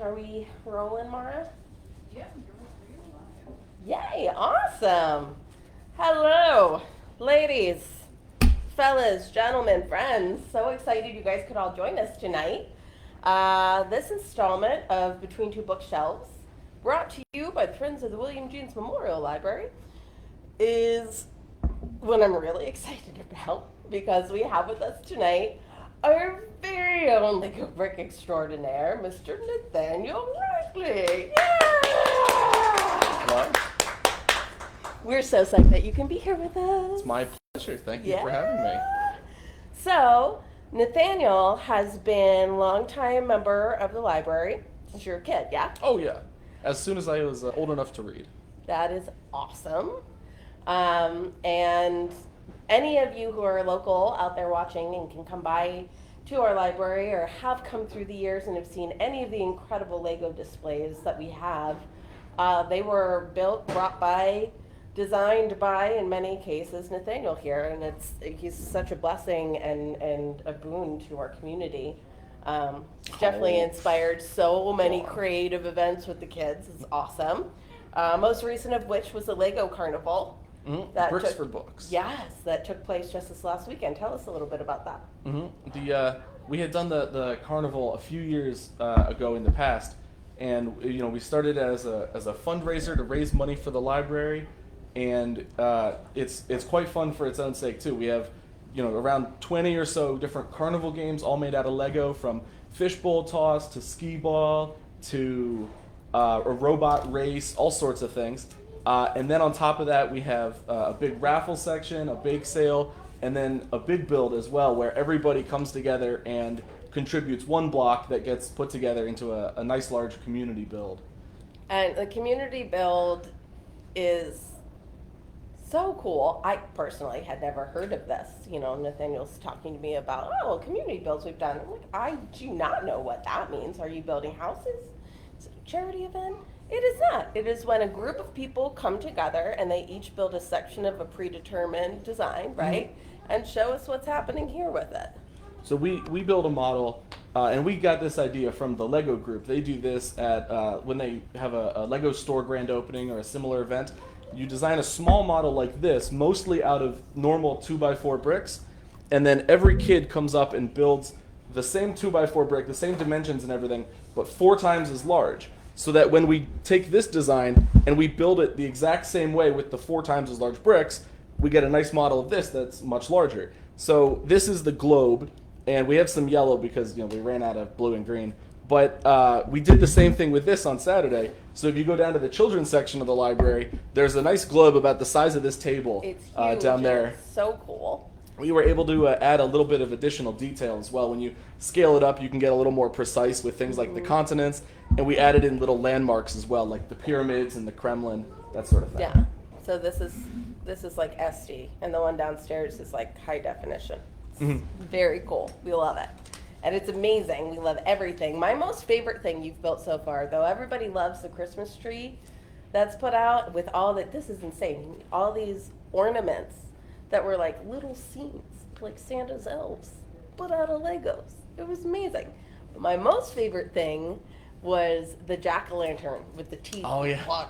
Are we rolling, Mara? Yeah, you're Yay, awesome. Hello, ladies, fellas, gentlemen, friends. So excited you guys could all join us tonight. This installment of Between Two Bookshelves, brought to you by the Friends of the William Jeans Memorial Library, is what I'm really excited about because we have with us tonight our very own Lego Brick extraordinaire, Mr. Nathaniel Reichley. Yeah! Well, We're so psyched that you can be here with us. it's my pleasure. Thank you for having me. So, Nathaniel has been a longtime member of the library since you were a kid, yeah? Oh, yeah. As soon as I was old enough to read. That is awesome. And any of you who are local out there watching and can come by to our library or have come through the years and have seen any of the incredible Lego displays that we have, they were built, brought by, designed by, in many cases, Nathaniel here. And he's such a blessing and a boon to our community. Definitely inspired so many creative events with the kids. It's awesome. Most recent of which was the Lego Carnival. Mm-hmm. Bricks for Books. Yes, that took place just this last weekend. Tell us a little bit about that. Mm-hmm. We had done the carnival a few years ago in the past, and we started as a fundraiser to raise money for the library, and it's quite fun for its own sake too. We have around 20 or so different carnival games, all made out of Lego, from fishbowl toss to skee ball to a robot race, all sorts of things. And then on top of that, we have a big raffle section, a bake sale, and then a big build as well, where everybody comes together and contributes one block that gets put together into a nice large community build. And the community build is so cool. I personally had never heard of this. Nathaniel's talking to me about, community builds we've done. I'm like, I do not know what that means. Are you building houses? Is it a charity event? It is not. It is when a group of people come together and they each build a section of a predetermined design, right? Mm-hmm. And show us what's happening here with it. So we build a model, and we got this idea from the Lego group. They do this at when they have a Lego store grand opening or a similar event. You design a small model like this, mostly out of normal 2x4 bricks, and then every kid comes up and builds the same 2x4 brick, the same dimensions and everything, but 4 times as large. So that when we take this design and we build it the exact same way with the 4 times as large bricks, we get a nice model of this that's much larger. So this is the globe, and we have some yellow because we ran out of blue and green. But we did the same thing with this on Saturday. So if you go down to the children's section of the library, there's a nice globe about the size of this table. It's huge. Down there. It's so cool. We were able to add a little bit of additional detail as well. When you scale it up, you can get a little more precise with things like the continents, and we added in little landmarks as well, like the pyramids and the Kremlin, that sort of thing. Yeah. So this is like SD, and the one downstairs is like high definition. It's very cool. We love it. And it's amazing. We love everything. My most favorite thing you've built so far, though, everybody loves the Christmas tree that's put out with all that. This is insane. All these ornaments that were like little scenes, like Santa's elves, put out of Legos. It was amazing. But my most favorite thing was the jack-o'-lantern with the teeth. Oh, yeah.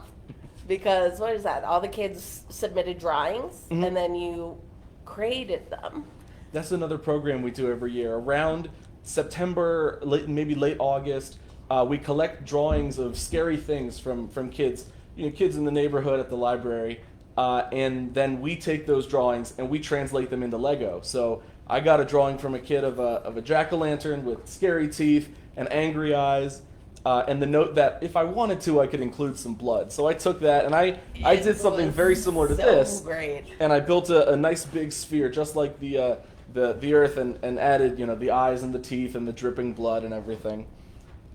Because, what is that? All the kids submitted drawings, and then you created them. That's another program we do every year. Around September, maybe late August, we collect drawings of scary things from kids, kids in the neighborhood at the library, and then we take those drawings and we translate them into Lego. So I got a drawing from a kid of a jack-o'-lantern with scary teeth and angry eyes, and the note that if I wanted to, I could include some blood. So I took that and I did something very similar to this, great. And I built a nice big sphere, just like the Earth, and added the eyes and the teeth and the dripping blood and everything.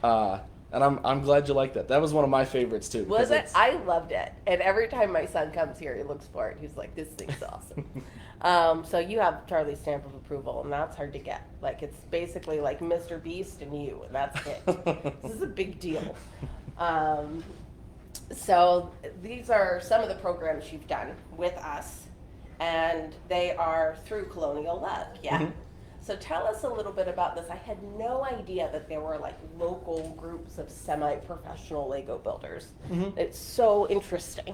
And I'm glad you liked that. That was one of my favorites too. Was it? I loved it. And every time my son comes here, he looks for it. He's like, "This thing's awesome." So you have Charlie's stamp of approval, and that's hard to get. Like, it's basically like Mr. Beast and you, and that's it. This is a big deal. So these are some of the programs you've done with us, and they are through ColonialLUG, yeah? So tell us a little bit about this. I had no idea that there were like local groups of semi-professional Lego builders. Mhm. It's so interesting.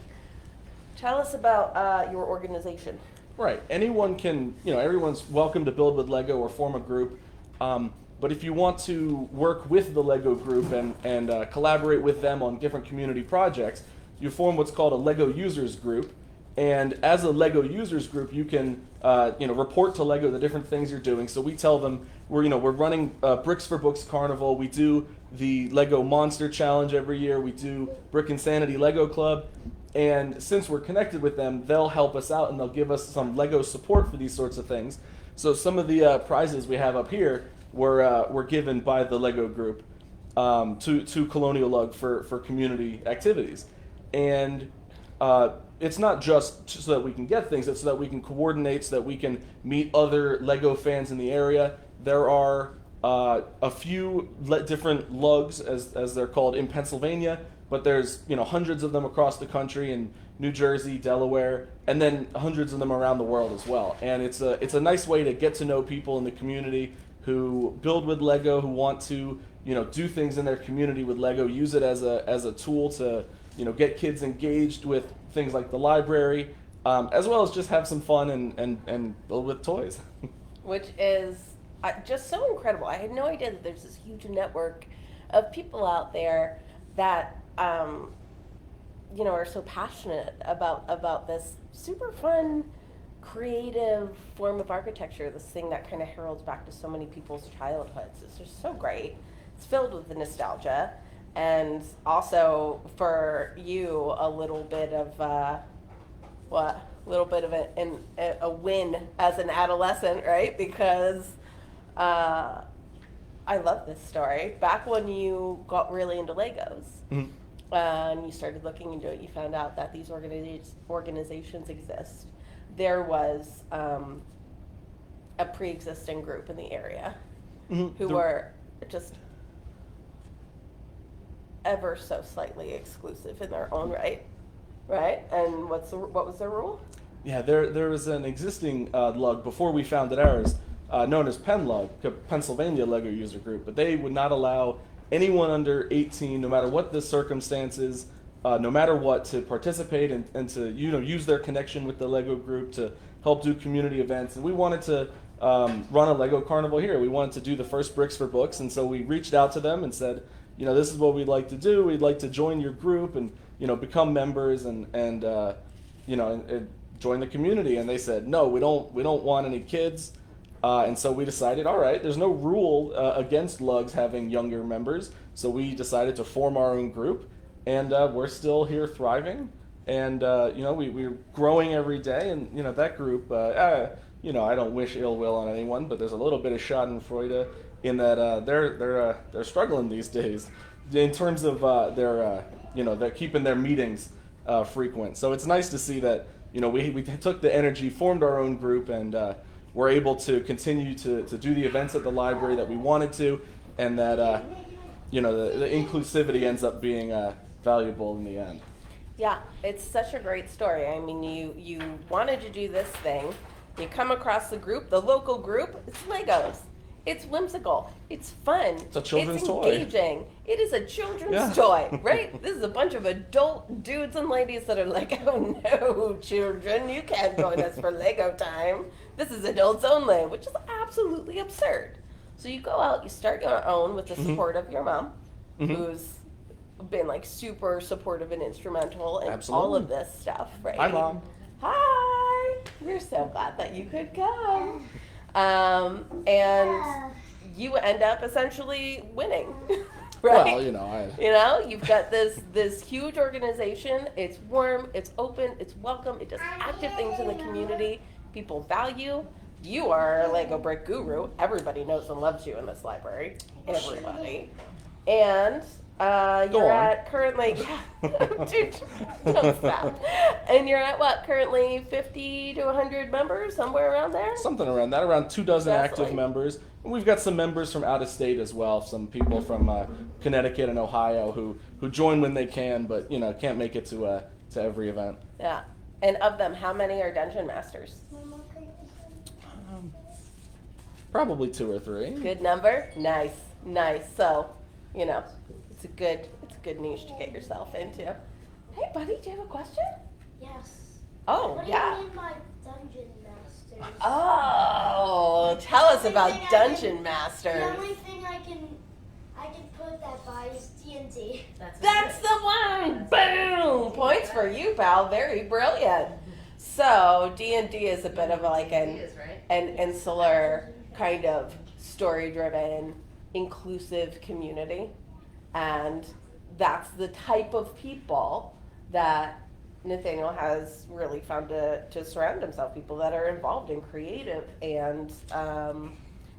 Tell us about your organization. Right. Anyone can, everyone's welcome to build with Lego or form a group. But if you want to work with the Lego group and collaborate with them on different community projects, you form what's called a Lego users group. And as a Lego users group, you can report to Lego the different things you're doing. So we tell them we're running Bricks for Books Carnival. We do the Lego Monster Challenge every year. We do Brick Insanity Lego Club. And since we're connected with them, they'll help us out and they'll give us some Lego support for these sorts of things. So some of the prizes we have up here were given by the Lego group to ColonialLUG for community activities. And it's not just so that we can get things, it's so that we can coordinate, so that we can meet other Lego fans in the area. There are a few different lugs, as they're called, in Pennsylvania, but there's hundreds of them across the country in New Jersey, Delaware, and then hundreds of them around the world as well. And it's a nice way to get to know people in the community who build with Lego, who want to do things in their community with Lego, use it as a tool to get kids engaged with things like the library, as well as just have some fun and build with toys. Which is just so incredible. I had no idea that there's this huge network of people out there that are so passionate about this super fun, creative form of architecture. This thing that kind of heralds back to so many people's childhoods. It's just so great. It's filled with the nostalgia, and also for you a little bit of a win as an adolescent, right? Because I love this story. Back when you got really into Legos, Mhm. and you started looking into it, you found out that these organizations exist. There was a pre-existing group in the area who were just ever so slightly exclusive in their own right? And what was their rule? Yeah, there was an existing lug before we founded ours, known as PennLUG, Pennsylvania Lego User Group, but they would not allow anyone under 18, no matter what the circumstances, no matter what, to participate and to use their connection with the Lego group to help do community events. And we wanted to run a Lego Carnival here. We wanted to do the first Bricks for Books, and so we reached out to them and said, this is what we'd like to do. We'd like to join your group and become members and join the community. And they said, no, we don't want any kids. And so we decided, all right, there's no rule against LUGs having younger members. So we decided to form our own group, and we're still here thriving. And we're growing every day. And that group, I don't wish ill will on anyone, but there's a little bit of Schadenfreude in that they're struggling these days in terms of they're keeping their meetings frequent. So it's nice to see that we took the energy, formed our own group, and we're able to continue to do the events at the library that we wanted to, and that the inclusivity ends up being valuable in the end. Yeah, it's such a great story. I mean, you wanted to do this thing. You come across the group, the local group. It's Legos. It's whimsical. It's fun. It's a children's toy. It's engaging. It is a children's toy, right? This is a bunch of adult dudes and ladies that are like, oh no, children, you can't join us for Lego time. This is adults only, which is absolutely absurd. So you go out, you start your own with the support of your mom, who's been like super supportive and instrumental in all of this stuff, right? Hi, Mom. Hi. We're so glad that you could come. And you end up essentially winning, right? Well, You've got this huge organization. It's warm, it's open, it's welcome. It does active things in the community. People value. You are a Lego brick guru. Everybody knows and loves you in this library. Everybody. And you're at currently, dude, don't stop. And you're at what, currently 50 to 100 members, somewhere around there? Something around that, around 24 active members. And we've got some members from out of state as well, some people from Connecticut and Ohio who join when they can, but can't make it to every event. Yeah. And of them, how many are dungeon masters? Probably 2 or 3. Good number. Nice. So, it's a good niche to get yourself into. Hey, buddy, do you have a question? Yes. Oh, What yeah. do you mean by dungeon masters? Oh, tell us about Dungeon The Masters. only thing I can put that by is D&D. That's the one. Boom! Points for you, pal. Very brilliant. So D&D is a bit of like an insular kind of story-driven, inclusive community, and that's the type of people that Nathaniel has really found to surround himself. People that are involved and creative and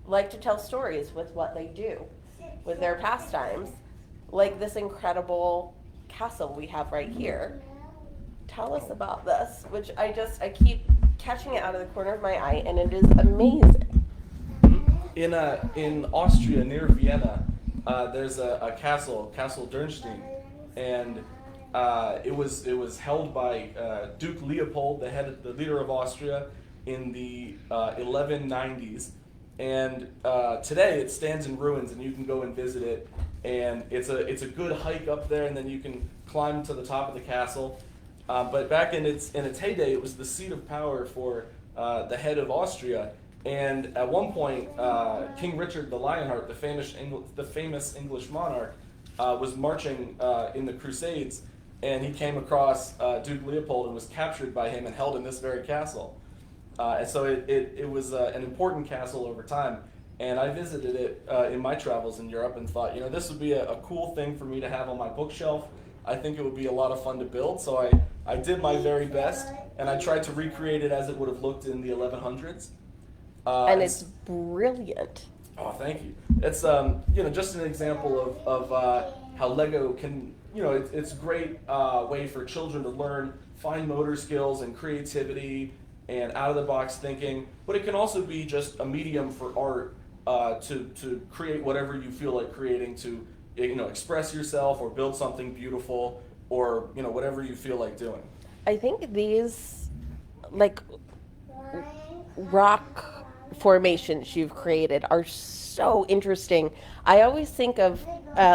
like to tell stories with what they do, with their pastimes, like this incredible castle we have right here. Tell us about this, which I keep catching it out of the corner of my eye, and it is amazing. In Austria near Vienna, there's a castle, Castle Dürnstein, and it was held by Duke Leopold, the leader of Austria, in the 1190s. And today it stands in ruins, and you can go and visit it. And it's a good hike up there, and then you can climb to the top of the castle. But back in its heyday, it was the seat of power for the head of Austria. And at one point, King Richard the Lionheart, the famous English monarch, was marching in the Crusades, and he came across Duke Leopold and was captured by him and held in this very castle. And so it was an important castle over time. And I visited it in my travels in Europe and thought, this would be a cool thing for me to have on my bookshelf. I think it would be a lot of fun to build. So I did my very best, and I tried to recreate it as it would have looked in the 1100s. And it's brilliant. Oh, thank you. It's just an example of how Lego can, it's a great way for children to learn fine motor skills and creativity and out of the box thinking. But it can also be just a medium for art to create whatever you feel like creating, to express yourself or build something beautiful or whatever you feel like doing. I think these rock formations you've created are so interesting. I always think of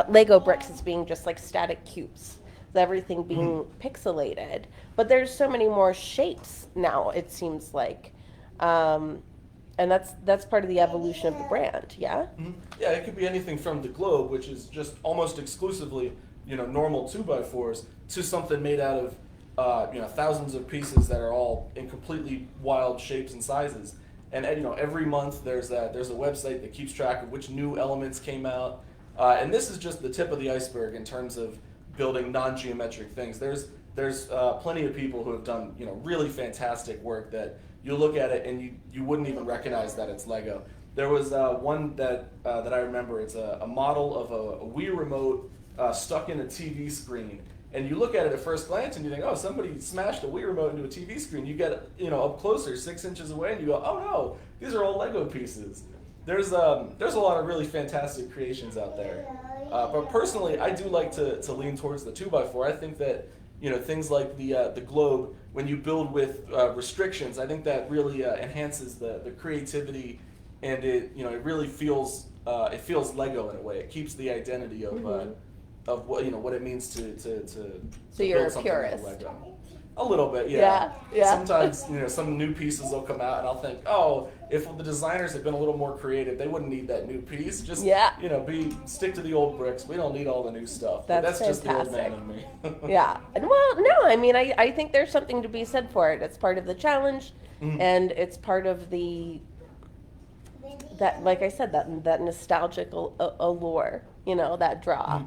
Lego bricks as being just like static cubes, with everything being pixelated. But there's so many more shapes now, it seems like. And that's part of the evolution of the brand, yeah? Mm-hmm. Yeah, it could be anything from the globe, which is just almost exclusively, normal 2x4s, to something made out of, thousands of pieces that are all in completely wild shapes and sizes. And every month there's a website that keeps track of which new elements came out. And this is just the tip of the iceberg in terms of building non-geometric things. There's plenty of people who have done really fantastic work that you look at it and you wouldn't even recognize that it's Lego. There was one that I remember. It's a model of a Wii remote stuck in a TV screen. And you look at it at first glance and you think, oh, somebody smashed a Wii remote into a TV screen. You get up closer, 6 inches away, and you go, oh no, these are all Lego pieces. There's a lot of really fantastic creations out there. But personally, I do like to lean towards the 2x4. I think that things like the globe, when you build with restrictions, I think that really enhances the creativity, and it really feels Lego in a way. It keeps the identity of what it means to So you're build a something purist. like Lego. A little bit, yeah. Yeah. Sometimes some new pieces will come out, and I'll think, oh, if the designers had been a little more creative, they wouldn't need that new piece. Just stick to the old bricks. We don't need all the new stuff. That's just the old man fantastic. in me. Yeah. And well, no, I mean, I think there's something to be said for it. It's part of the challenge, and it's part of that, like I said, that nostalgic allure, that draw.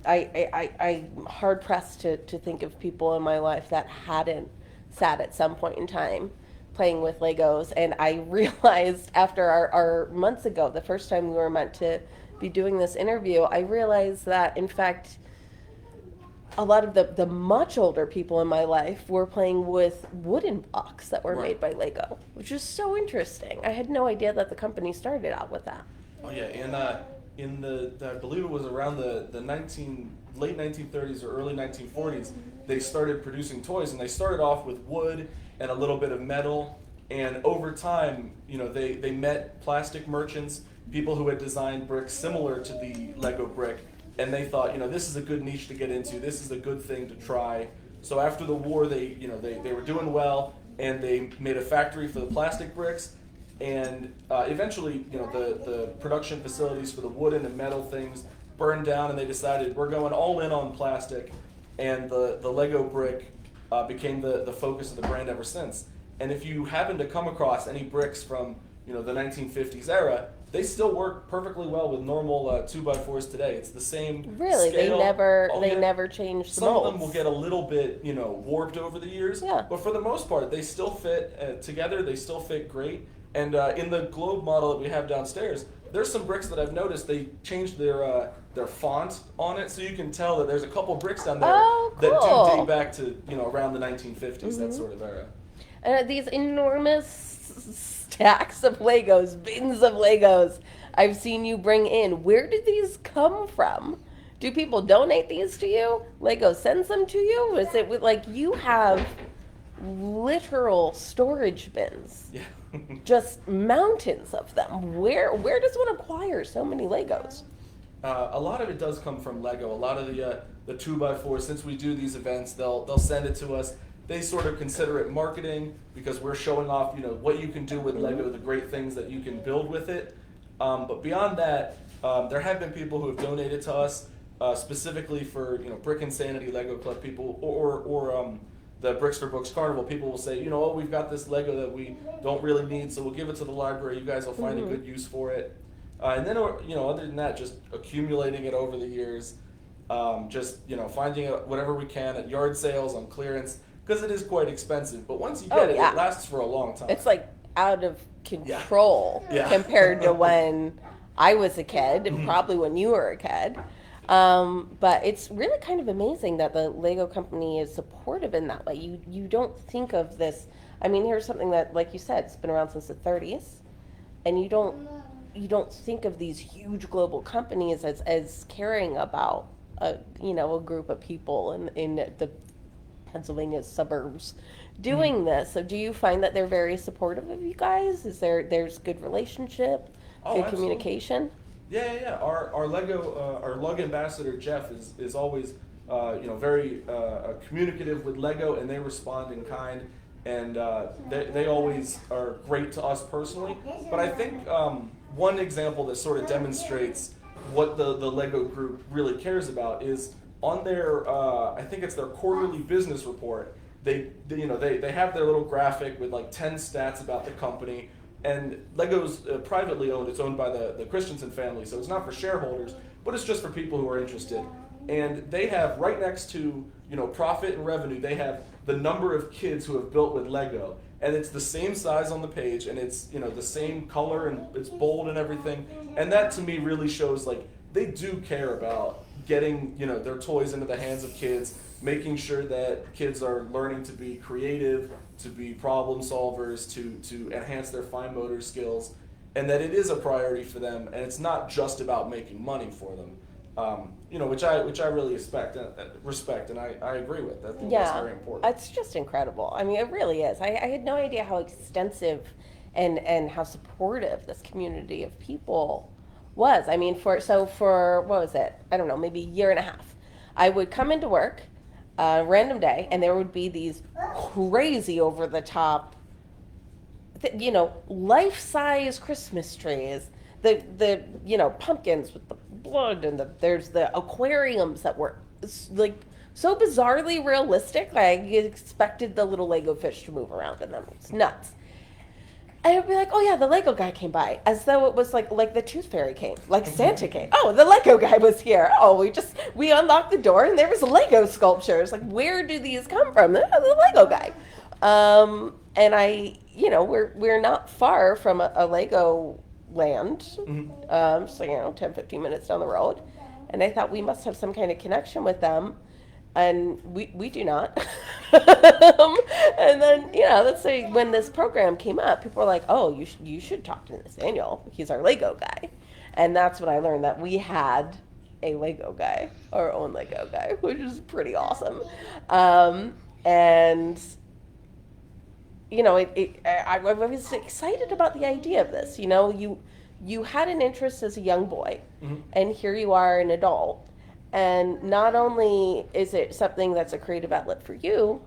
I'm hard pressed to think of people in my life that hadn't sat at some point in time playing with Legos. And I realized after our months ago, the first time we were meant to be doing this interview, I realized that in fact, a lot of the much older people in my life were playing with wooden blocks that were made by Lego, which is so interesting. I had no idea that the company started out with that. Oh yeah, and I believe it was around the late 1930s or early 1940s, they started producing toys, and they started off with wood and a little bit of metal And over time, they met plastic merchants, people who had designed bricks similar to the Lego brick, and they thought, this is a good niche to get into. This is a good thing to try. So after the war, they were doing well, and they made a factory for the plastic bricks. And eventually, the production facilities for the wooden and metal things burned down, and they decided we're going all in on plastic. And the Lego brick became the focus of the brand ever since. And if you happen to come across any bricks from the 1950s era, they still work perfectly well with normal 2x4s today. It's the same Really, scale. they never changed the Some molds. of them will get a little bit warped over the years, Yeah. but for the most part, they still fit together. They still fit great. And in the globe model that we have downstairs, there's some bricks that I've noticed they changed their font on it, so you can tell that there's a couple bricks down there Oh, that cool. do date back to around the 1950s, that sort of era. These enormous stacks of Legos, bins of Legos I've seen you bring in. Where did these come from? Do people donate these to you? Lego sends them to you? Is it like you have literal storage bins? Yeah. Just mountains of them. Where does one acquire so many Legos? A lot of it does come from Lego. A lot of the 2x4s, since we do these events, they'll send it to us. They sort of consider it marketing because we're showing off, what you can do with Lego, the great things that you can build with it. But beyond that, there have been people who have donated to us specifically for, Brick Insanity Lego Club people or the Bricks for Books Carnival. People will say, we've got this Lego that we don't really need, so we'll give it to the library. You guys will find a good use for it. And then, other than that, just accumulating it over the years, finding it whatever we can at yard sales, on clearance, because it is quite expensive. But once you get it, it lasts for a long time. It's like out of control Yeah. compared to when I was a kid and probably when you were a kid. But it's really kind of amazing that the Lego company is supportive in that way. You don't think of this. I mean, here's something that, like you said, it's been around since the 30s, and you don't think of these huge global companies as caring about a group of people in the Pennsylvania suburbs doing this. So do you find that they're very supportive of you guys? There's good relationship, good communication? Yeah. Our Lego, our LUG ambassador Jeff is always, very communicative with Lego, and they respond in kind, and they always are great to us personally. But I think one example that sort of demonstrates what the Lego group really cares about is on their, I think it's their quarterly business report. They have their little graphic with like 10 stats about the company. And Lego's privately owned. It's owned by the Christensen family, so it's not for shareholders, but it's just for people who are interested. And they have right next to profit and revenue, they have the number of kids who have built with Lego, and it's the same size on the page, and it's the same color, and it's bold and everything. And that to me really shows like they do care about getting their toys into the hands of kids, making sure that kids are learning to be creative, to be problem solvers, to enhance their fine motor skills, and that it is a priority for them, and it's not just about making money for them, which I really respect, and I agree with. I think that's very important. It's just incredible. I mean, it really is. I had no idea how extensive and how supportive this community of people was. I mean, for what was it? I don't know, maybe a year and a half. I would come into work, random day, and there would be these crazy over the top, life-size Christmas trees, the pumpkins with the blood, and there's the aquariums that were like so bizarrely realistic. I expected the little Lego fish to move around in them. It's nuts. I would be like, oh yeah, the Lego guy came by, as though it was like the Tooth Fairy came, like Santa came. Oh, the Lego guy was here. Oh, we unlocked the door and there was Lego sculptures. Like, where do these come from? The Lego guy. And we're not far from a Lego land. So 10, 15 minutes down the road. And I thought we must have some kind of connection with them. And we do not. And then, let's say when this program came up, people were like, oh, you should talk to Nathaniel. He's our Lego guy. And that's when I learned that we had a Lego guy, our own Lego guy, which is pretty awesome. And I was excited about the idea of this. You had an interest as a young boy, and here you are an adult. And not only is it something that's a creative outlet for you,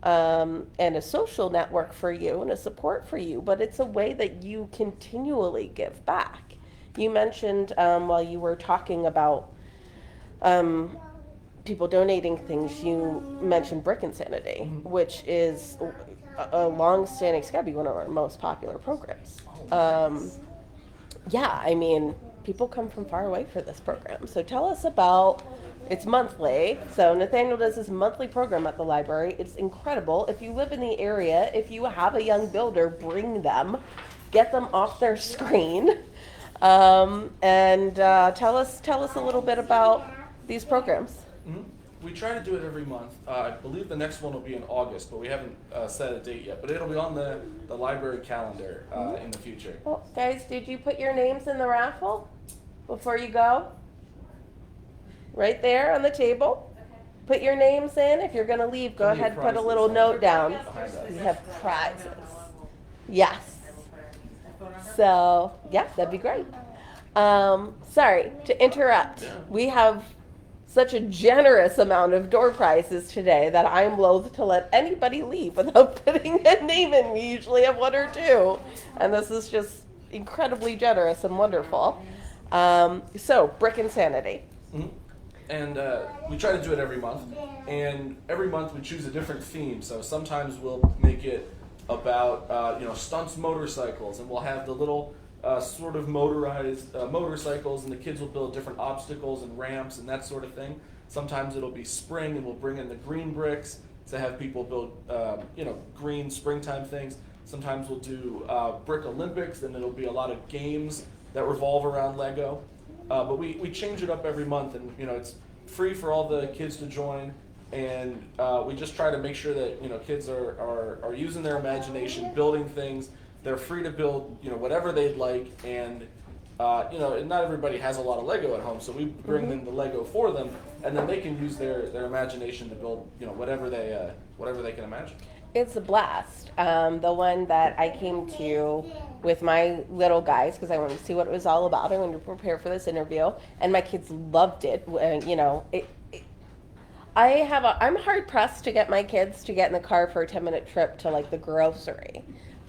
and a social network for you and a support for you, but it's a way that you continually give back. You mentioned while you were talking about people donating things, you mentioned Brick Insanity, which is a long-standing, it's got to be one of our most popular programs. Yeah, I mean, people come from far away for this program. So tell us about, it's monthly. So Nathaniel does this monthly program at the library. It's incredible. If you live in the area, if you have a young builder, bring them, get them off their screen, and tell us a little bit about these programs. We try to do it every month. I believe the next one will be in August, but we haven't set a date yet. But it'll be on the library calendar in the future. Well, guys, did you put your names in the raffle before you go? Right there on the table. Put your names in. If you're going to leave, go ahead and put a little note down. We have prizes. Yes. So, yeah, that'd be great. Sorry to interrupt. We have such a generous amount of door prizes today that I'm loath to let anybody leave without putting a name in. We usually have one or two, and this is just incredibly generous and wonderful. So, Brick Insanity. And we try to do it every month, and every month we choose a different theme. So sometimes we'll make it about stunts motorcycles, and we'll have the little sort of motorized motorcycles, and the kids will build different obstacles and ramps and that sort of thing. Sometimes it'll be spring, and we'll bring in the green bricks to have people build green springtime things. Sometimes we'll do Brick Olympics, and it'll be a lot of games that revolve around Lego. But we change it up every month, and it's free for all the kids to join, and we just try to make sure that kids are using their imagination, building things. They're free to build whatever they'd like, and not everybody has a lot of Lego at home, so we bring in the Lego for them, and then they can use their imagination to build whatever they can imagine. It's a blast. The one that I came to with my little guys, because I wanted to see what it was all about. I wanted to prepare for this interview, and my kids loved it. I'm hard pressed to get my kids to get in the car for a 10-minute trip to like the grocery.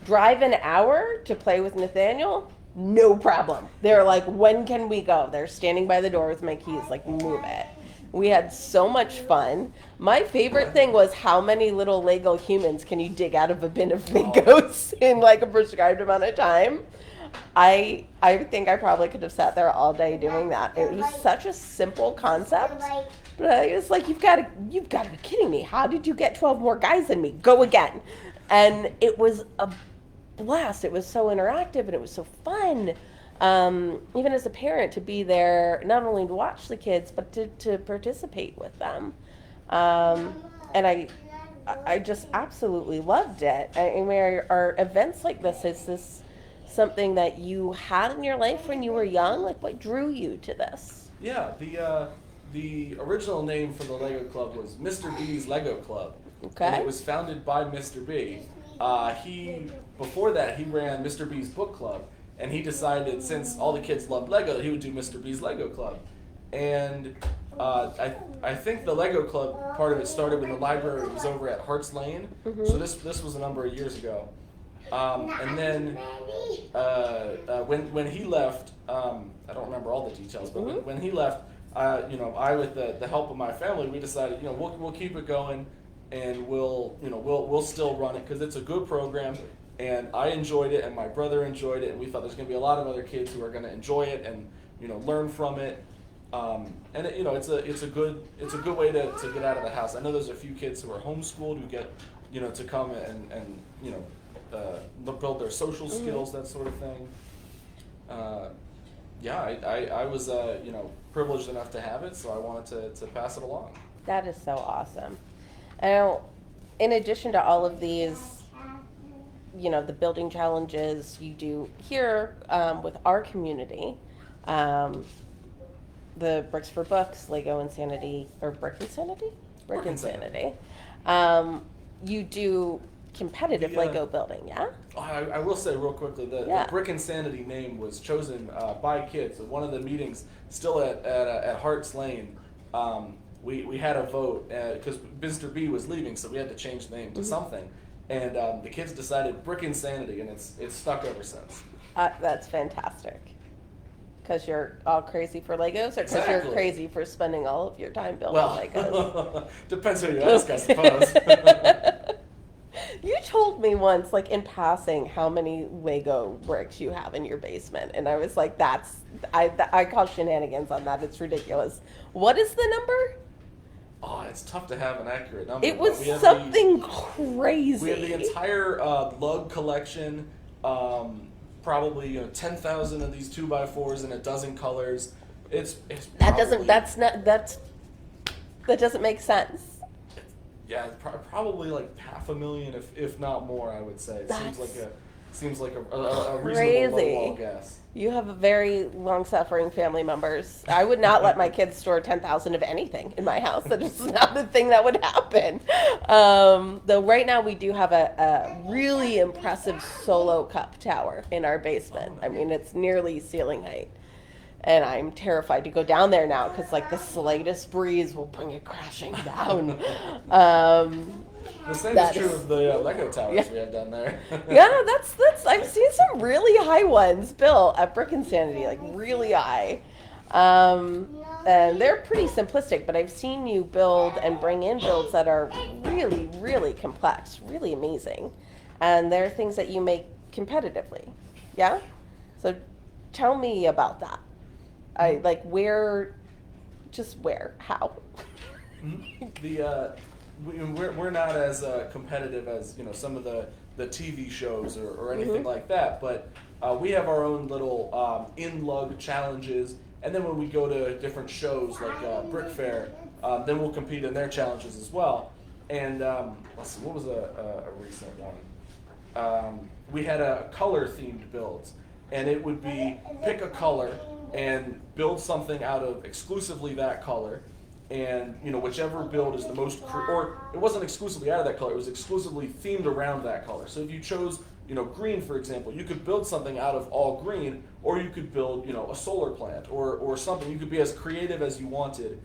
Drive an hour to play with Nathaniel, no problem. They're like, when can we go? They're standing by the door with my keys, like, move it. We had so much fun. My favorite thing was how many little Lego humans can you dig out of a bin of Legos in like a prescribed amount of time. I think I probably could have sat there all day doing that. It was such a simple concept. But I was like, you've got to be kidding me. How did you get 12 more guys than me? Go again. And it was a blast. It was so interactive, and it was so fun. Even as a parent, to be there, not only to watch the kids, but to participate with them. And I just absolutely loved it. I mean, are events like this, is this something that you had in your life when you were young? Like, what drew you to this? Yeah, the original name for the Lego Club was Mr. B's Lego Club. Okay. And it was founded by Mr. B. Before that, he ran Mr. B's Book Club. And he decided, since all the kids loved Lego, he would do Mr. B's Lego Club. And I think the Lego Club part of it started when the library was over at Hart's Lane. Mm-hmm. So this was a number of years ago. And then when he left, I don't remember all the details, but when he left, I with the help of my family, we decided we'll keep it going, and we'll still run it because it's a good program. And I enjoyed it, and my brother enjoyed it, and we thought there's going to be a lot of other kids who are going to enjoy it and learn from it. And it's a good way to get out of the house. I know there's a few kids who are homeschooled who get to come and build their social skills, that sort of thing. I was privileged enough to have it, so I wanted to pass it along. That is so awesome. Now, in addition to all of these, the building challenges you do here with our community, the Bricks for Books, Lego Insanity, or Brick Insanity? Brick Insanity. You do competitive Lego building, yeah? I will say real quickly, the Brick Insanity name was chosen by kids. At one of the meetings, still at Hart's Lane, we had a vote because Mr. B was leaving, so we had to change the name to something. And the kids decided Brick Insanity, and it's stuck ever since. That's fantastic. Because you're all crazy for Legos, or because Exactly. you're crazy for spending all of your time building Legos? Well, depends who you ask, I suppose. You told me once, like in passing, how many Lego bricks you have in your basement, and I was like, I call shenanigans on that. It's ridiculous. What is the number? Oh, it's tough to have an accurate number. It was something crazy. We have the entire lug collection, probably 10,000 of these 2x4s in a dozen colors. That doesn't make sense. Yeah, probably like 500,000, if not more. I would say it seems like a reasonable lowball guess. You have a very long-suffering family members. I would not let my kids store 10,000 of anything in my house. That is not the thing that would happen. Though right now we do have a really impressive solo cup tower in our basement. I mean, it's nearly ceiling height. And I'm terrified to go down there now because, like, the slightest breeze will bring it crashing down. The same is true of the Lego towers we have down there. Yeah, that's. I've seen some really high ones built at Brick Insanity, like really high. And they're pretty simplistic, but I've seen you build and bring in builds that are really, really complex, really amazing. And they're things that you make competitively. Yeah? So tell me about that. How? We're not as competitive as some of the TV shows or anything like that, but we have our own little in-lug challenges, and then when we go to different shows like Brick Fair, then we'll compete in their challenges as well. And let's see, what was a recent one? We had a color-themed builds, and it would be pick a color and build something out of exclusively that color, and whichever build is the most or it wasn't exclusively out of that color, it was exclusively themed around that color. So if you chose green, for example, you could build something out of all green, or you could build a solar plant or something. You could be as creative as you wanted,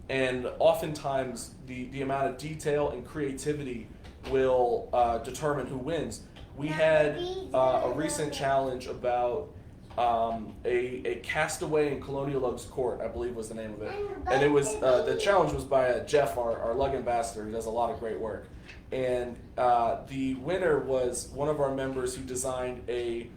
and oftentimes the amount of detail and creativity will determine who wins. We had a recent challenge about a castaway in ColonialLUG's court, I believe was the name of it. And it was the challenge was by Jeff, our LUG ambassador, who does a lot of great work. And the winner was one of our members who designed a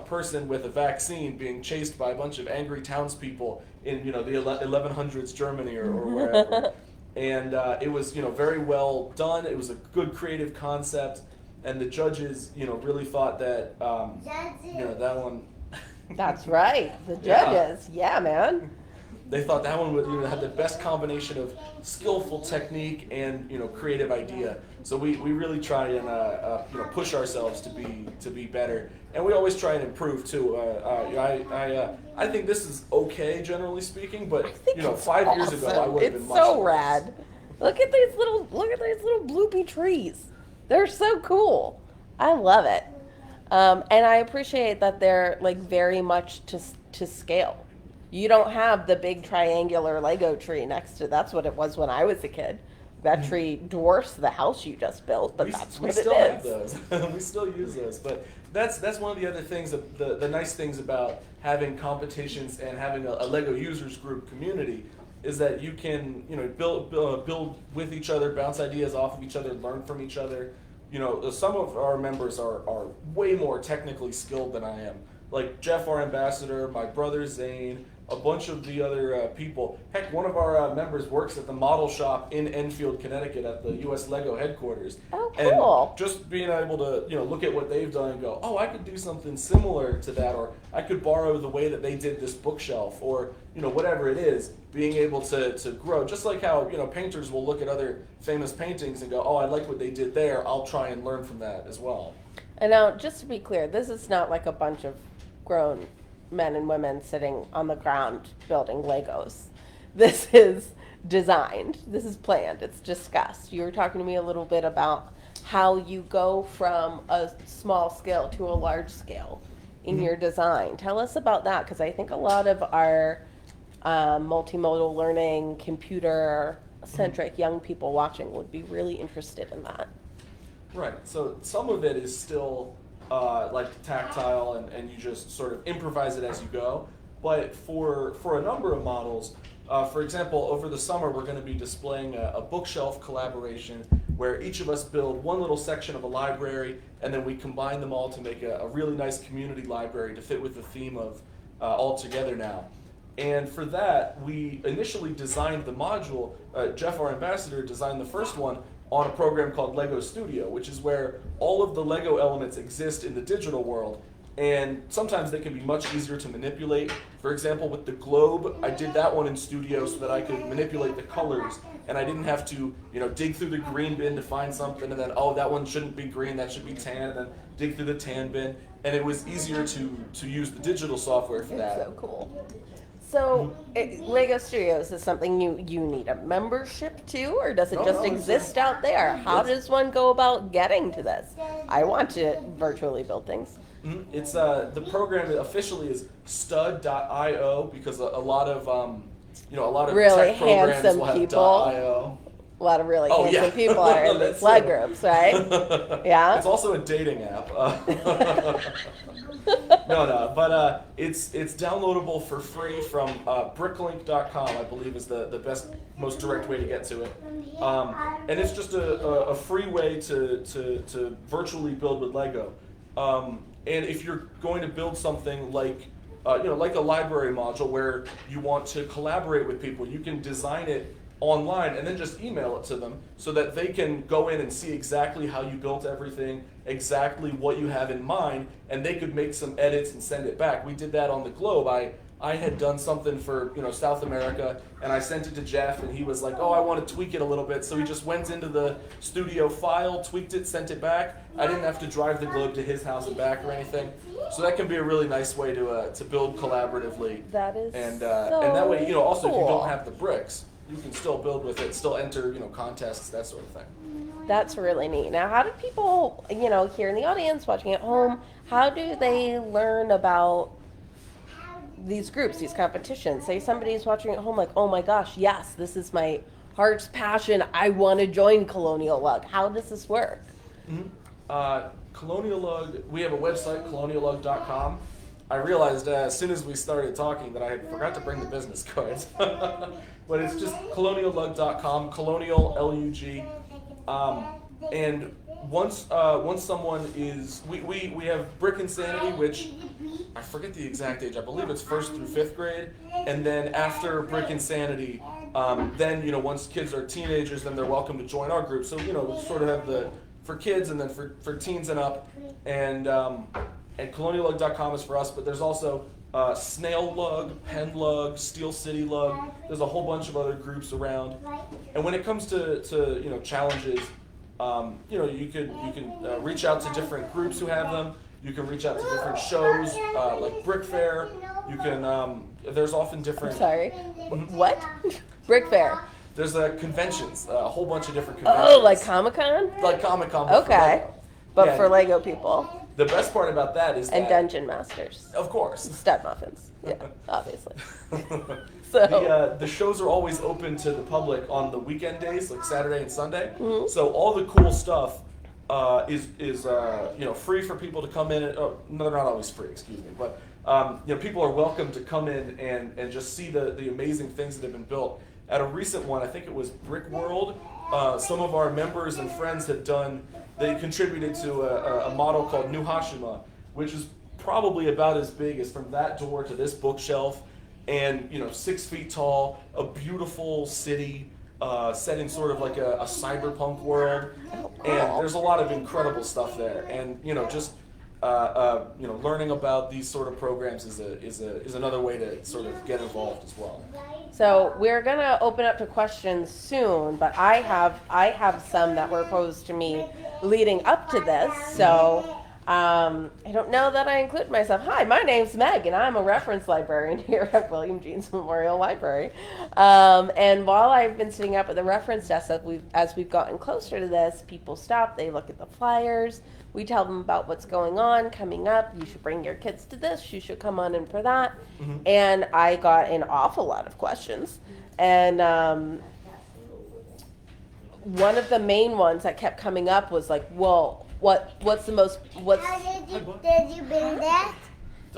person with a vaccine being chased by a bunch of angry townspeople in the 1100s Germany or wherever. And it was very well done. It was a good creative concept, and the judges really thought that that one. That's right, the judges. Yeah, man. They thought that one would have the best combination of skillful technique and creative idea. So we really try and push ourselves to be better, and we always try and improve too. I think this is okay generally speaking, but 5 years ago I would have been much It's so worse. rad. Look at these little bloopy trees. They're so cool. I love it. And I appreciate that they're like very much to scale. You don't have the big triangular Lego tree next to. That's what it was when I was a kid. That tree dwarfs the house you just built, but that's what it is. We still have those. We still use those, but that's one of the other things. The nice things about having competitions and having a Lego users group community is that you can build with each other, bounce ideas off of each other, learn from each other. Some of our members are way more technically skilled than I am. Like Jeff, our ambassador, my brother Zane, a bunch of the other people. Heck, one of our members works at the model shop in Enfield, Connecticut at the U.S. Lego headquarters. Oh, cool. And just being able to, look at what they've done and go, oh, I could do something similar to that, or I could borrow the way that they did this bookshelf, or, whatever it is, being able to grow. Just like how, painters will look at other famous paintings and go, oh, I like what they did there, I'll try and learn from that as well. And now, just to be clear, this is not like a bunch of grown men and women sitting on the ground building Legos. This is designed. This is planned. It's discussed. You were talking to me a little bit about how you go from a small scale to a large scale in your design. Tell us about that, because I think a lot of our multimodal learning, computer-centric young people watching would be really interested in that. Right. So some of it is still like tactile, and you just sort of improvise it as you go. But for a number of models, for example, over the summer we're going to be displaying a bookshelf collaboration where each of us build one little section of a library, and then we combine them all to make a really nice community library to fit with the theme of All Together Now. And for that, we initially designed the module. Jeff, our ambassador, designed the first one on a program called Lego Studio, which is where all of the Lego elements exist in the digital world. And sometimes they can be much easier to manipulate. For example, with the globe, I did that one in Studio so that I could manipulate the colors, and I didn't have to, dig through the green bin to find something, and then, oh, that one shouldn't be green, that should be tan, and then dig through the tan bin. And it was easier to use the digital software for that. It's so cool. So, Lego Studios is something you need a membership to, or does it just exist out there? How does one go about getting to this? I want to virtually build things. It's the program officially is stud.io, because a lot of really tech programs handsome will have people. .io. A lot of really handsome yeah. people are in these LUG groups, right? Yeah. It's also a dating app. But it's downloadable for free from bricklink.com, I believe is the best, most direct way to get to it. And it's just a free way to virtually build with Lego. And if you're going to build something like like a library module where you want to collaborate with people, you can design it online and then just email it to them so that they can go in and see exactly how you built everything, exactly what you have in mind, and they could make some edits and send it back. We did that on the globe. I had done something for South America, and I sent it to Jeff, and he was like, oh, I want to tweak it a little bit. So he just went into the studio file, tweaked it, sent it back. I didn't have to drive the globe to his house and back or anything. So that can be a really nice way to build collaboratively. That is and so that way, also if you cool. don't have the bricks, you can still build with it, still enter contests, that sort of thing. That's really neat. Now, how do people, here in the audience, watching at home, how do they learn about these groups, these competitions? Say somebody's watching at home like, oh my gosh, yes, this is my heart's passion. I want to join ColonialLUG. How does this work? ColonialLUG, we have a website, ColonialLUG.com. I realized as soon as we started talking that I had forgot to bring the business cards. But it's just ColonialLUG.com, ColonialLUG. And once someone is, we have Brick Insanity, which I forget the exact age. I believe it's 1st through 5th grade. And then after Brick Insanity, then once kids are teenagers, then they're welcome to join our group. So we sort of have for kids and then for teens and up. And ColonialLUG.com is for us, but there's also Snail Lug, Pen Lug, Steel City Lug. There's a whole bunch of other groups around. And when it comes to challenges, you can reach out to different groups who have them. You can reach out to different shows like Brick Fair. You can there's often different. I'm sorry. What? Brick Fair. There's conventions, a whole bunch of different conventions. Oh, like Comic-Con? Like Comic-Con. Okay. But Yeah. for Lego people. The best part about that is And that, Dungeon Masters. of course. Stud Muffins. Yeah, obviously. So. The shows are always open to the public on the weekend days, like Saturday and Sunday. Mm-hmm. So all the cool stuff is free for people to come in. No, they're not always free, excuse me. But people are welcome to come in and just see the amazing things that have been built. At a recent one, I think it was Brick World, some of our members and friends they contributed to a model called New Hashima, which is probably about as big as from that door to this bookshelf, and 6 feet tall, a beautiful city set in sort of like a cyberpunk world, and there's a lot of incredible stuff there, and learning about these sort of programs is another way to sort of get involved as well. So we're gonna open up to questions soon, but I have some that were posed to me leading up to this. So I don't know that I include myself. Hi, my name's Meg, and I'm a reference librarian here at William Jeanes Memorial Library. And while I've been sitting up at the reference desk, as we've gotten closer to this, people stop, they look at the flyers, we tell them about what's going on, coming up, you should bring your kids to this, you should come on in for that. Mm-hmm. And I got an awful lot of questions. And one of the main ones that kept coming up was like, well, what's the most, what's... How did you build that?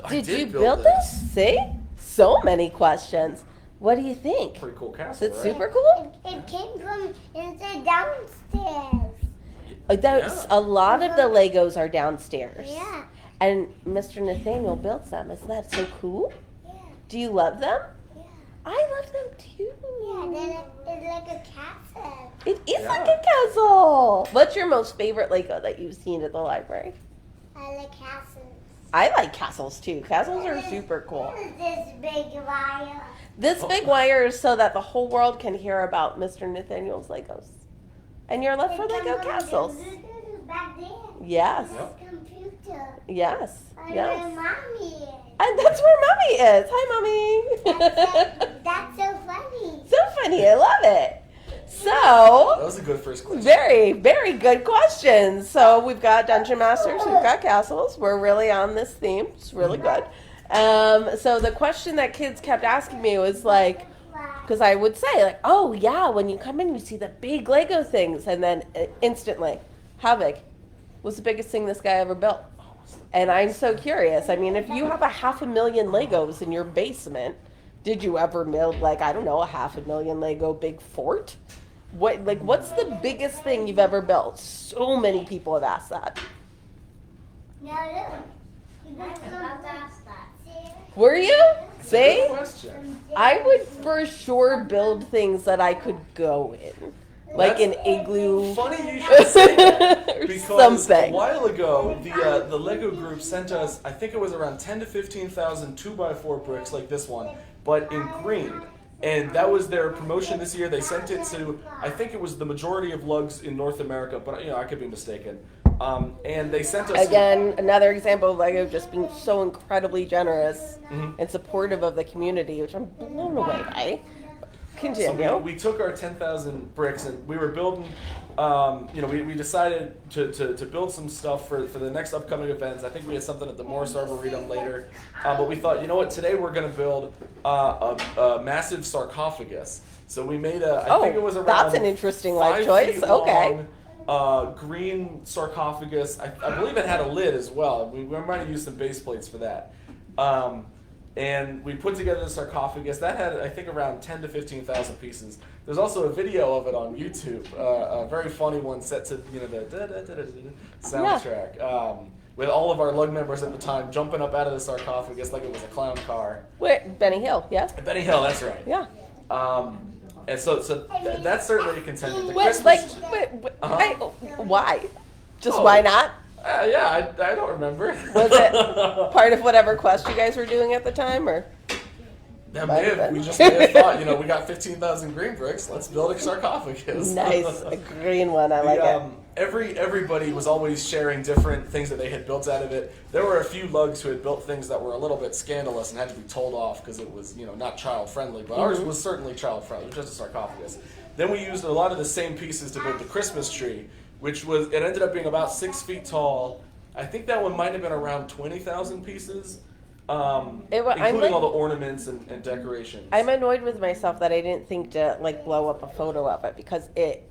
Did you build this? See? So many questions. What do you think? Pretty cool castle, Is it right? super cool? It came from inside downstairs. A lot of the Legos are downstairs. Yeah. And Mr. Nathaniel builds them. Isn't that so cool? Yeah. Do you love them? Yeah. I love them too. Yeah, it's like a castle. It is like a castle. What's your most favorite Lego that you've seen at the library? I like castles. I like castles too. Castles are super cool. What is this big wire? This big wire is so that the whole world can hear about Mr. Nathaniel's Legos. And you're left for Lego castles. Back there. Yes. Yep. Computer. Yes. And Yes. where mommy is. And that's where Mommy is. Hi, Mommy. That's so funny. So funny. I love it. That So, was a good first question. very, very good questions. So we've got Dungeon Masters. We've got castles. We're really on this theme. It's really good. So the question that kids kept asking me was like, because I would say like, oh yeah, when you come in, you see the big Lego things, and then instantly, how big was the biggest thing this guy ever built? And I'm so curious. I mean, if you have 500,000 Legos in your basement, did you ever build like, I don't know, 500,000 Lego big fort? What's the biggest thing you've ever built? So many people have asked that. No, look. You're about to ask that. Were you? See? Good question. I would for sure build things that I could go in. Like an igloo. Funny you should say that, or because something. a while ago the Lego group sent us, I think it was around 10 to 15,000 2x4 bricks like this one, but in green. And that was their promotion this year. They sent it to, I think it was the majority of lugs in North America, but I could be mistaken. And they sent us Again, another example of Lego just being so incredibly generous and supportive of the community, which I'm blown away by. Continue. So we took our 10,000 bricks and we were building, we decided to build some stuff for the next upcoming events. I think we had something at the Morris Arboretum later. But we thought, you know what, today we're going to build a massive sarcophagus. So we made I think it was around that's an interesting life 5 choice. feet Okay. long, green sarcophagus. I believe it had a lid as well. We might have used some base plates for that. And we put together the sarcophagus. That had, I think, around 10 to 15,000 pieces. There's also a video of it on YouTube, a very funny one set to the soundtrack, with all of our lug members at the time jumping up out of the sarcophagus like it was a clown car. Where? Benny Hill, yes? Benny Hill, that's right. Yeah. And so that's certainly a contender. The Wait, Christmas, why? Just Oh. why not? yeah, I don't remember. Was it part of whatever quest you guys were doing at the time, or? We just may have thought, we got 15,000 green bricks. Let's build a sarcophagus. Nice, a green one. I like it. Everybody was always sharing different things that they had built out of it. There were a few lugs who had built things that were a little bit scandalous and had to be told off because it was, not child friendly. But ours was certainly child friendly. It was just a sarcophagus. Then we used a lot of the same pieces to build the Christmas tree, which it ended up being about 6 feet tall. I think that one might have been around 20,000 pieces. Including all the ornaments and decorations. I'm annoyed with myself that I didn't think to blow up a photo of it because it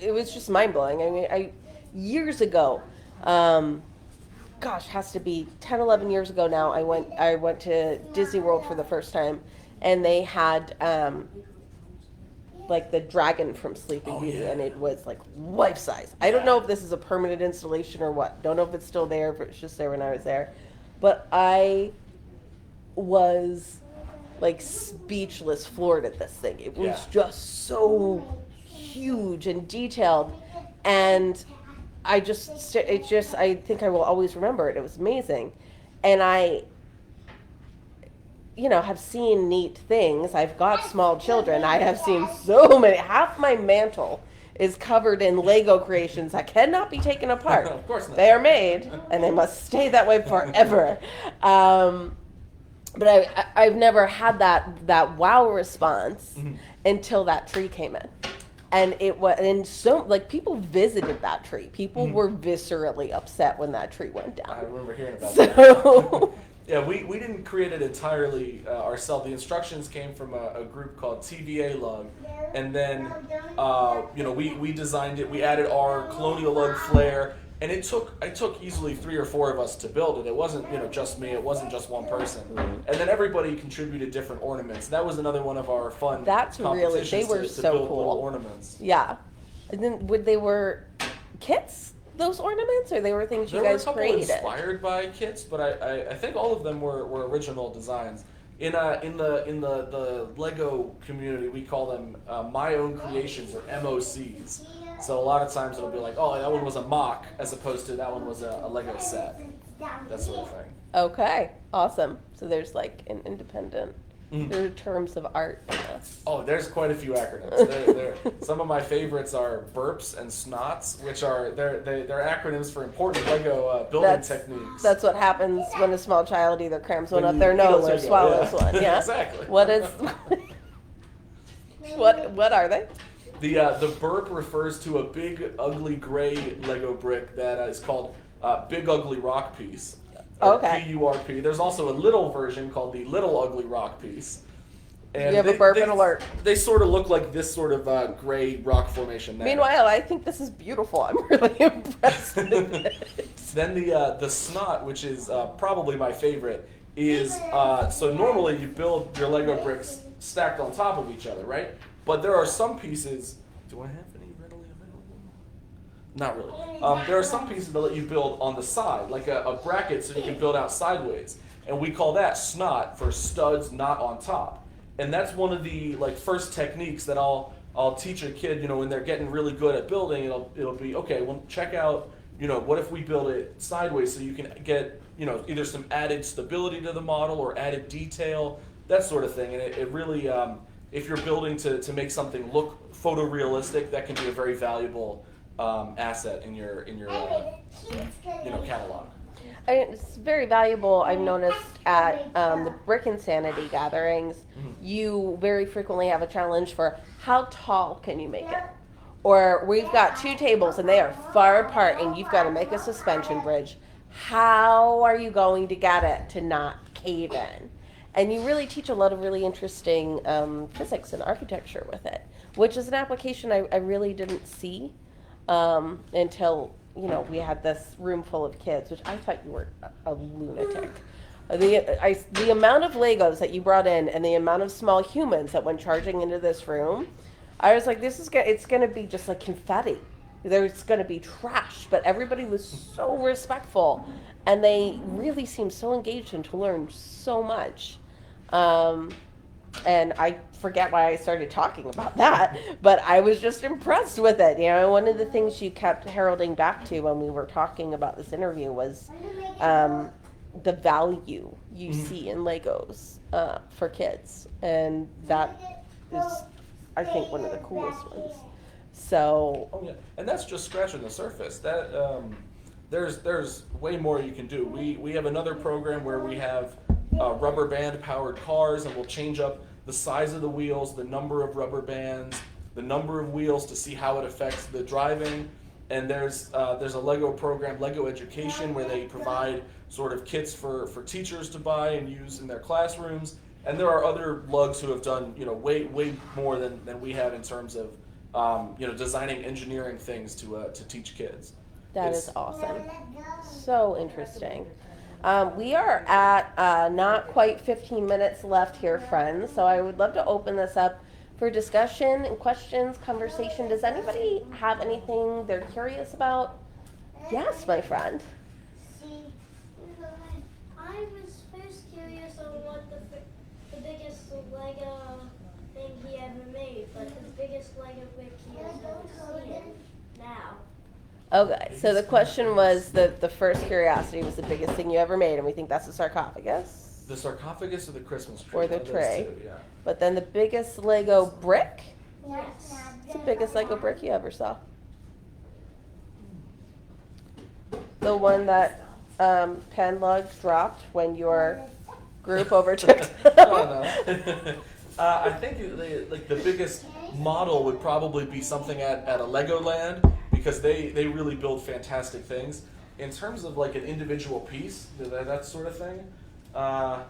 was just mind blowing. I mean, years ago, has to be 10, 11 years ago now. I went to Disney World for the first time, and they had the dragon from Sleeping Beauty, and it was life size. I don't know if this is a permanent installation or what. Don't know if it's still there, if it's just there when I was there. But I was speechless, floored at this thing. It was just so huge and detailed, and I think I will always remember it. It was amazing, and I have seen neat things. I've got small children. I have seen so many. Half my mantle is covered in Lego creations that cannot be taken apart. Of course not. They are made, and they must stay that way forever. But I've never had that wow response until that tree came in. And it was, and so, like, people visited that tree. People were viscerally upset when that tree went down. I remember hearing about So, Yeah, we didn't create it entirely ourselves. The instructions came from a group called ColonialLUG, and then we designed it. We added our ColonialLUG flair, and it took easily 3 or 4 of us to build it. It wasn't just me. It wasn't just one person. And then everybody contributed different ornaments. That was another one of our fun. That's really, they were to so build cool. little ornaments. Yeah, and then they were kits, those ornaments, or they were things you guys created? There were a couple inspired by kits, but I think all of them were original designs. In the Lego community, we call them my own creations, or MOCs. So a lot of times it'll be like, oh, that one was a mock, as opposed to that one was a Lego set, that sort of thing. Okay, awesome. So there's like an independent. There are terms of art in this. Oh, there's quite a few acronyms. Some of my favorites are burps and snots, which are they're acronyms for important Lego building techniques. That's what happens when a small child either crams one When up their you eat a nose or Lego, swallows yeah. one. Yeah, Exactly. What is? What are they? The burp refers to a big, ugly gray Lego brick that is called Big Ugly Rock Piece. Okay. PURP. There's also a little version called the Little Ugly Rock Piece. And you have a burp and alert. They sort of look like this sort of gray rock formation there. Meanwhile, I think this is beautiful. I'm really impressed with it. Then the snot, which is probably my favorite, is so normally you build your Lego bricks stacked on top of each other, right? But there are some pieces. Do I have any readily available? Not really. There are some pieces that let you build on the side, like a bracket, so you can build out sideways, and we call that snot for studs not on top. And that's one of the first techniques that I'll teach a kid. When they're getting really good at building, it'll be okay. Well, check out. What if we build it sideways so you can get either some added stability to the model or added detail, that sort of thing. And it really, if you're building to make something look photorealistic, that can be a very valuable asset in your catalog. It's very valuable. I've noticed at the Brick Insanity gatherings, you very frequently have a challenge for how tall can you make it? Or we've got 2 tables and they are far apart and you've got to make a suspension bridge. How are you going to get it to not cave in? And you really teach a lot of really interesting physics and architecture with it, which is an application I really didn't see until we had this room full of kids, which I thought you were a lunatic. The amount of Legos that you brought in and the amount of small humans that went charging into this room, I was like, it's going to be just like confetti. There's going to be trash, but everybody was so respectful, and they really seemed so engaged and to learn so much. And I forget why I started talking about that, but I was just impressed with it. One of the things you kept heralding back to when we were talking about this interview was the value you see in Legos for kids, and that is, I think, one of the coolest ones. So. Oh yeah, and that's just scratching the surface. That there's way more you can do. We have another program where we have rubber band powered cars, and we'll change up the size of the wheels, the number of rubber bands, the number of wheels to see how it affects the driving. And there's a Lego program, Lego Education, where they provide sort of kits for teachers to buy and use in their classrooms. And there are other lugs who have done way more than we have in terms of designing engineering things to teach kids. That is awesome. So interesting. We are at not quite 15 minutes left here, friends. So I would love to open this up for discussion and questions, conversation. Does anybody have anything they're curious about? Yes, my friend. I was first curious on what the biggest Lego thing he ever made, but the biggest Lego brick he has ever seen now. Okay, so the question was the first curiosity was the biggest thing you ever made, and we think that's the sarcophagus. The sarcophagus or the Christmas tree? Or the tray. Two, yeah. But then the biggest Lego brick? Yes. the biggest Lego brick you ever saw? The one that ColonialLUG dropped when your group overtook. No. I think the biggest model would probably be something at a Legoland, because they really build fantastic things. In terms of like an individual piece, that sort of thing, I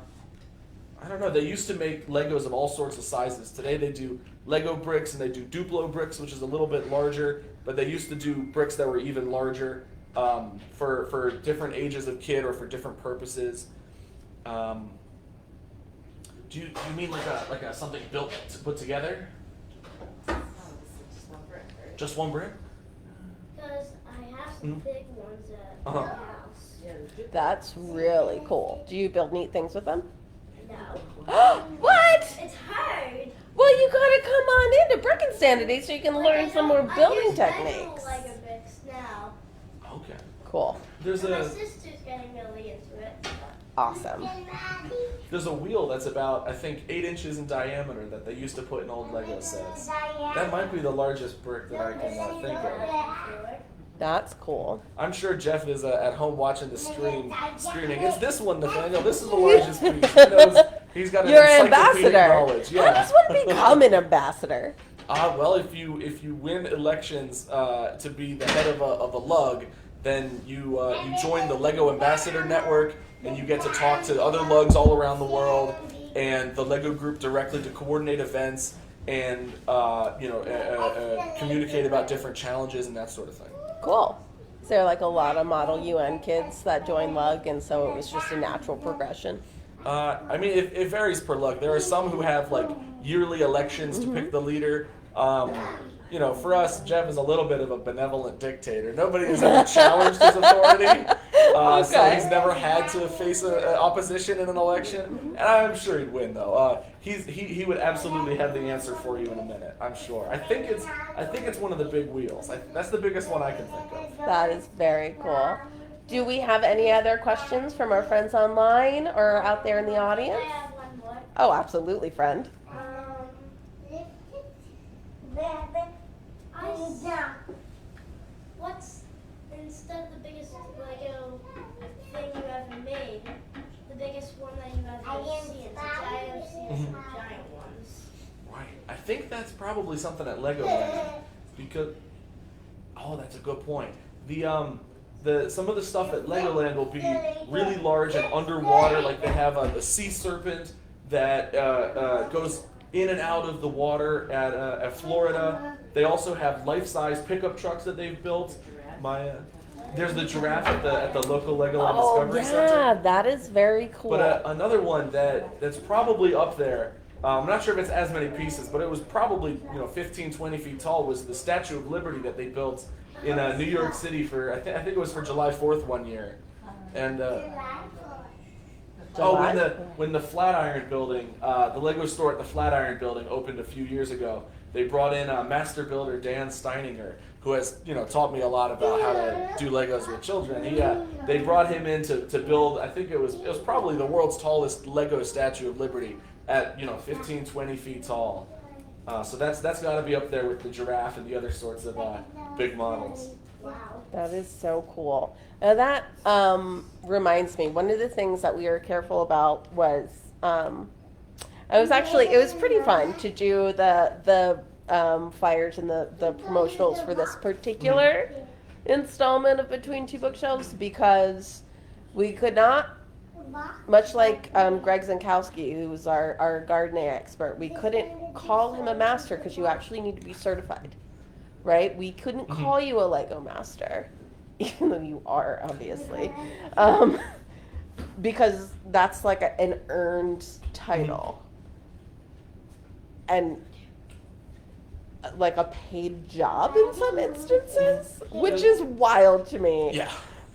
don't know. They used to make Legos of all sorts of sizes. Today they do Lego bricks and they do Duplo bricks, which is a little bit larger, but they used to do bricks that were even larger for different ages of kid or for different purposes. Do you mean like a something built to put together? Just one brick? Because I have some big ones at Uh-huh. my house. That's really cool. Do you build neat things with them? No. What? It's hard. Well, you gotta come on into Brick Insanity so you can learn some more building I techniques. use Lego bricks now. Okay. Cool. There's My a sister's getting really into it. Awesome. there's a wheel that's about, I think, 8 inches in diameter that they used to put in old Lego sets. That might be the largest brick that I can think of. That's cool. I'm sure Jeff is at home watching the stream, screaming, "It's this one, Nathaniel. This is the largest piece." He knows he's got an You're an encyclopedic ambassador. knowledge. How does one become an ambassador? Well, if you win elections to be the head of a lug, then you join the Lego Ambassador Network, and you get to talk to other lugs all around the world, and the Lego group directly to coordinate events and communicate about different challenges and that sort of thing. Cool. So there are like a lot of Model UN kids that join LUG, and so it was just a natural progression. I mean, it varies per lug. There are some who have like yearly elections to pick the leader. For us, Jeff is a little bit of a benevolent dictator. Nobody has ever challenged his authority, so he's never had to face opposition in an election. And I'm sure he'd win, though. He would absolutely have the answer for you in a minute. I'm sure. I think it's one of the big wheels. That's the biggest one I can think of. That is very cool. Do we have any other questions from our friends online or out there in the I audience? have one more. Oh, absolutely, friend. What's, instead of the biggest Lego thing you ever made, the biggest one that you ever seen? Since I have seen some giant ones. Right. I think that's probably something at Legoland, because that's a good point. Some of the stuff at Legoland will be really large and underwater, like they have a sea serpent that goes in and out of the water at Florida. They also have life-size pickup trucks that they've built. There's the giraffe at the local Legoland Discovery Center. Yeah, that is very cool. But another one that's probably up there, I'm not sure if it's as many pieces, but it was probably 15, 20 feet tall, was the Statue of Liberty that they built in New York City for, I think it was for July 4th one year. And when the Flatiron building, the Lego store at the Flatiron building opened a few years ago, they brought in master builder Dan Steininger, who has taught me a lot about how to do Legos with children. They brought him in to build, I think it was probably the world's tallest Lego Statue of Liberty at 15, 20 feet tall. So that's got to be up there with the giraffe and the other sorts of big models. Wow. That is so cool. Now that reminds me, one of the things that we were careful about was, it was pretty fun to do the flyers and the promotionals for this particular installment of Between Two Bookshelves, because we could not, much like Greg Zankowski, who's our gardening expert, we couldn't call him a master because you actually need to be certified, right? We couldn't call you a Lego master, even though you are, obviously, because that's like an earned title and like a paid job in some instances, which is wild to me. Yeah.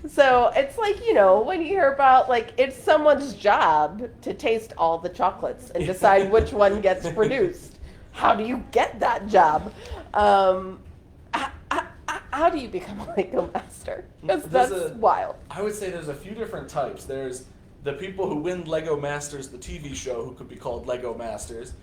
So it's like, when you hear about, like, it's someone's job to taste all the chocolates and decide which one gets produced. How do you get that job? How do you become a Lego master? That's wild. I would say there's a few different types. There's the people who win Lego Masters, the TV show, who could be called Lego Masters.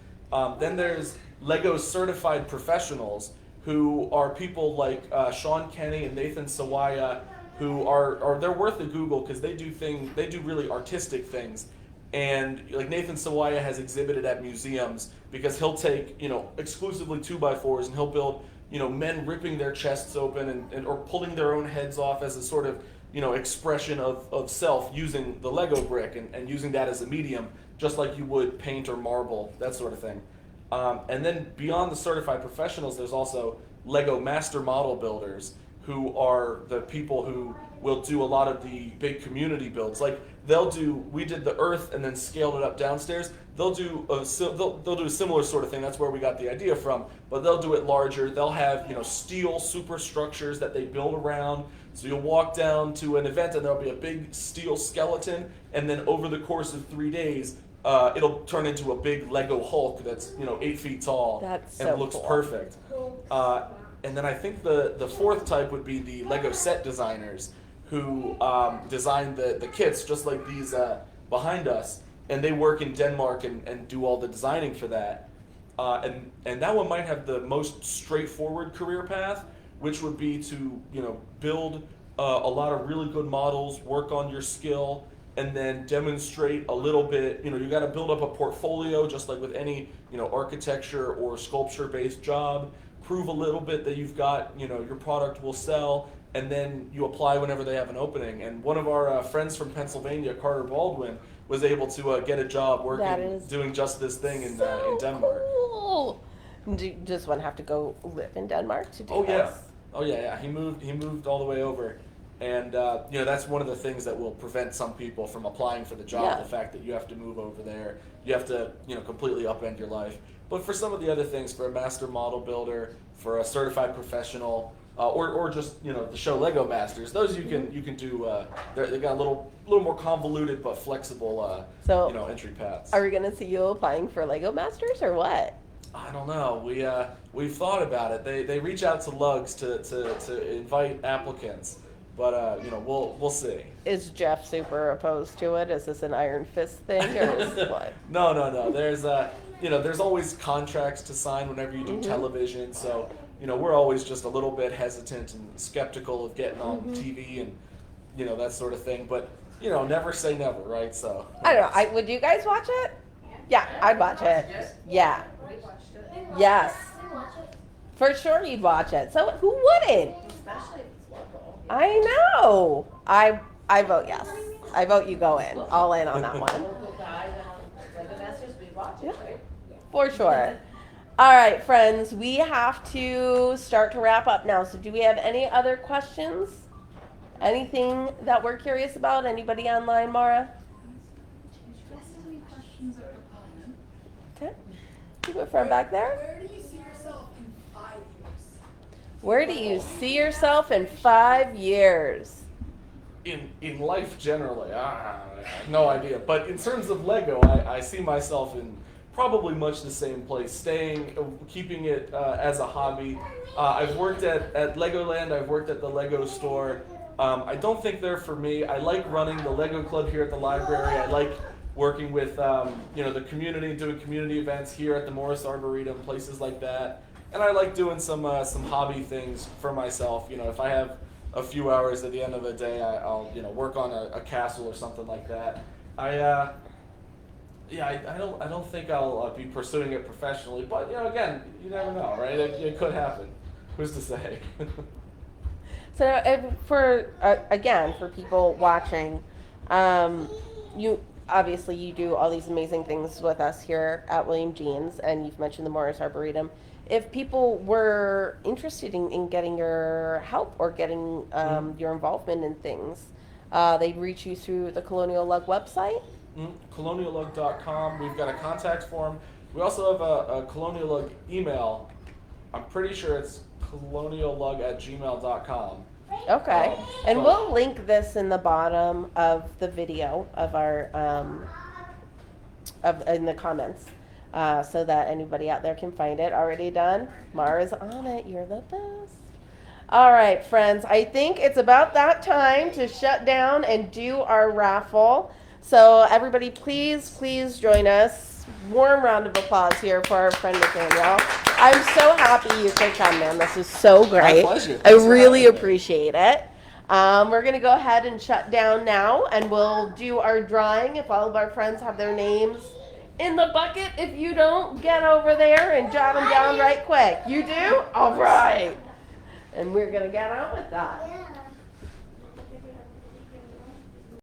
Then there's Lego certified professionals who are people like Sean Kenny and Nathan Sawaya, who are they're worth a Google because they do really artistic things. And like Nathan Sawaya has exhibited at museums because he'll take, exclusively 2x4s and he'll build, men ripping their chests open and or pulling their own heads off as a sort of, expression of self using the Lego brick and using that as a medium, just like you would paint or marble, that sort of thing. And then beyond the certified professionals, there's also Lego master model builders, who are the people who will do a lot of the big community builds. Like we did the earth and then scaled it up downstairs. They'll do a similar sort of thing. That's where we got the idea from. But they'll do it larger. They'll have steel superstructures that they build around. So you'll walk down to an event and there'll be a big steel skeleton, and then over the course of 3 days, it'll turn into a big Lego Hulk that's 8 feet tall and looks perfect. And then I think the fourth type would be the Lego set designers, who design the kits just like these behind us, and they work in Denmark and do all the designing for that. And that one might have the most straightforward career path, which would be to build a lot of really good models, work on your skill, and then demonstrate a little bit. You got to build up a portfolio just like with any architecture or sculpture based job. Prove a little bit that you've got your product will sell, and then you apply whenever they have an opening. And one of our friends from Pennsylvania, Carter Baldwin, was able to get a job working doing just this thing in Denmark. Cool. Does one have to go live in Denmark to do this? Oh yeah. He moved all the way over, and that's one of the things that will prevent some people from applying for the job. Yeah. The fact that you have to move over there, you have to completely upend your life. But for some of the other things, for a master model builder, for a certified professional, or just the show Lego Masters, those you can do. They got a little more convoluted but flexible entry paths. Are we gonna see you applying for Lego Masters or what? I don't know. We've thought about it. They reach out to LUGs to invite applicants, but we'll see. Is Jeff super opposed to it? Is this an iron fist thing or is what? No. There's always contracts to sign whenever you do television, so we're always just a little bit hesitant and skeptical of getting on TV and that sort of thing. But never say never, right? So I don't know. Would you guys watch it? Yeah, I'd watch it. Yes. Yeah. We watched it. Yes. I watch it. For sure you'd watch it. So who wouldn't? Especially if it's local. I know. I vote yes. I vote you go in. All in on that one. Local guy, Lego Masters, we watch it, right? For sure. All right, friends, we have to start to wrap up now. So do we have any other questions? Anything that we're curious about? Anybody online, Mara? Okay. Keep it from back there. Where do you see yourself in 5 years? Where do you see yourself in 5 years? In life generally, I have no idea. But in terms of Lego, I see myself in probably much the same place, keeping it as a hobby. I've worked at Legoland, I've worked at the Lego store. I don't think they're for me. I like running the Lego club here at the library. I like working with the community, doing community events here at the Morris Arboretum, places like that. And I like doing some hobby things for myself. If I have a few hours at the end of the day, I'll work on a castle or something like that. I don't think I'll be pursuing it professionally, but again, you never know, right? It could happen. Who's to say? So for people watching, you do all these amazing things with us here at William Jeans, and you've mentioned the Morris Arboretum. If people were interested in getting your help or getting your involvement in things, they'd reach you through the ColonialLUG website. ColonialLUG.com. We've got a contact form. We also have a ColonialLUG email. I'm pretty sure it's coloniallug@gmail.com. Okay, and we'll link this in the bottom of the video of our in the comments, so that anybody out there can find it. Already done. Mara's on it. You're the best. All right, friends. I think it's about that time to shut down and do our raffle. So everybody, please join us. Warm round of applause here for our friend Nathaniel. I'm so happy you could come, man. This is so great. pleasure. I Thanks for really having me. appreciate it. We're going to go ahead and shut down now, and we'll do our drawing if all of our friends have their names in the bucket. If you don't, get over there and jot them down right quick. You do? All right. And we're going to get on with that.